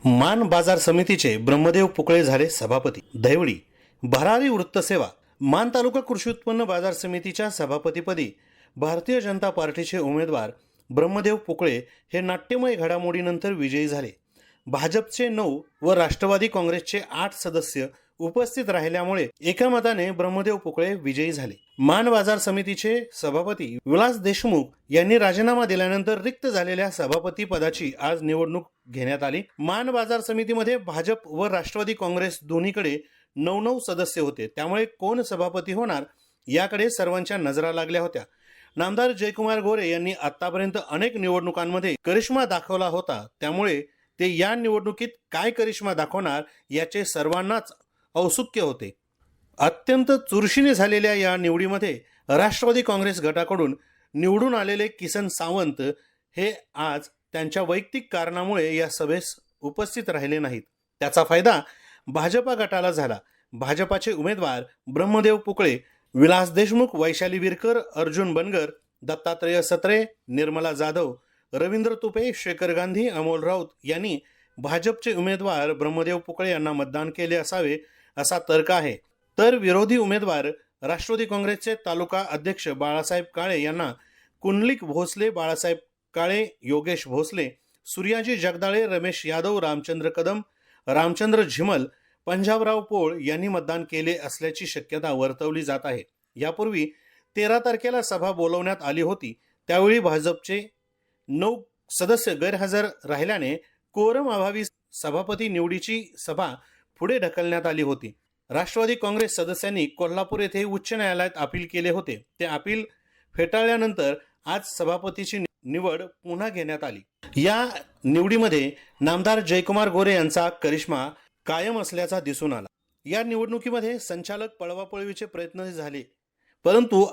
मान बाजार समितीचे ब्रह्मदेव पुकळे झाले सभापती। दैवडी भरारी वृत्तसेवा मान तालुका कृषी उत्पन्न बाजार समितीच्या सभापतीपदी भारतीय जनता पार्टीचे उमेदवार ब्रह्मदेव पुकळे हे नाट्यमय घडामोडीनंतर विजयी झाले। भाजपचे 9 व राष्ट्रवादी काँग्रेसचे 8 सदस्य उपस्थित राहिल्यामुळे एका मताने ब्रह्मदेव पुकळे विजयी झाले। मान बाजार समितीचे सभापती विलास देशमुख यांनी राजीनामा दिल्यानंतर रिक्त झालेल्या सभापती पदाची आज निवडणूक घेण्यात आली। मान बाजार समितीमध्ये भाजप व राष्ट्रवादी काँग्रेस दोन्हीकडे 9 सदस्य होते, त्यामुळे कोण सभापती होणार याकडे सर्वांच्या नजरा लागल्या होत्या। नामदार जयकुमार गोरे यांनी आतापर्यंत अनेक निवडणुकांमध्ये करिश्मा दाखवला होता, त्यामुळे ते या निवडणुकीत काय करिश्मा दाखवणार याचे सर्वांनाच औत्सुक्य होते। अत्यंत चुरशीने झालेल्या या निवडीमध्ये राष्ट्रवादी काँग्रेस गटाकडून निवडून आलेले किसन सावंत हे आज त्यांच्या वैयक्तिक कारणामुळे या सभेस उपस्थित राहिले नाहीत। त्याचा फायदा भाजपा गटाला झाला। भाजपाचे उमेदवार ब्रह्मदेव पुकळे, विलास देशमुख, वैशाली विरकर, अर्जुन बनगर, दत्तात्रय सत्रे, निर्मला जाधव, रवींद्र तुपे, शेखर गांधी, अमोल राऊत यांनी भाजपचे उमेदवार ब्रह्मदेव पुकळे यांना मतदान केले असावे असा तर्क आहे। तर विरोधी उमेदवार राष्ट्रवादी काँग्रेसचे तालुका अध्यक्ष बाळासाहेब काळे यांना कुंडलिक भोसले, बाळासाहेब काळे, योगेश भोसले, सूर्याजी जगदाळे, रमेश यादव, रामचंद्र कदम, रामचंद्र झिमल, पंजाबराव पोळ यांनी मतदान केले असल्याची शक्यता वर्तवली जात आहे। यापूर्वी 13 तारखेला सभा बोलवण्यात आली होती, त्यावेळी भाजपचे 9 सदस्य गैरहजर राहिल्याने कोरम अभावी सभापती निवडीची सभा पुढे ढकलण्यात आली होती। राष्ट्रवादी काँग्रेस सदस्यांनी कोल्हापूर येथे उच्च न्यायालयात अपील केले होते। ते अपील फेटाळल्यानंतर आज सभापतीची निवड पुन्हा घेण्यात आली। या निवडीमध्ये नामदार जयकुमार गोरे यांचा करिश्मा कायम असल्याचा दिसून आला। या निवडणुकीमध्ये संचालक पळवापळवीचे प्रयत्न झाले, परंतु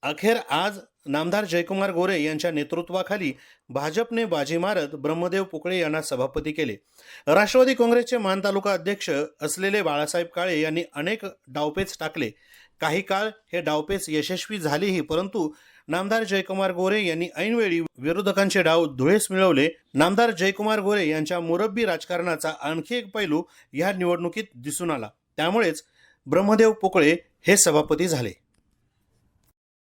अखेर आज नामदार जयकुमार गोरे यांच्या नेतृत्वाखाली भाजपने बाजी मारत ब्रह्मदेव पुकळे यांना सभापती केले। राष्ट्रवादी काँग्रेसचे मान तालुका अध्यक्ष असलेले बाळासाहेब काळे यांनी अनेक डावपेच टाकले। काही काळ हे डावपेच यशस्वी झालेही, परंतु नामदार जयकुमार गोरे यांनी ऐनवेळी विरोधकांचे डाव धुळेस मिळवले। नामदार जयकुमार गोरे यांच्या मुरब्बी राजकारणाचा आणखी एक पैलू या निवडणुकीत दिसून आला, त्यामुळेच ब्रह्मदेव पुकळे हे सभापती झाले।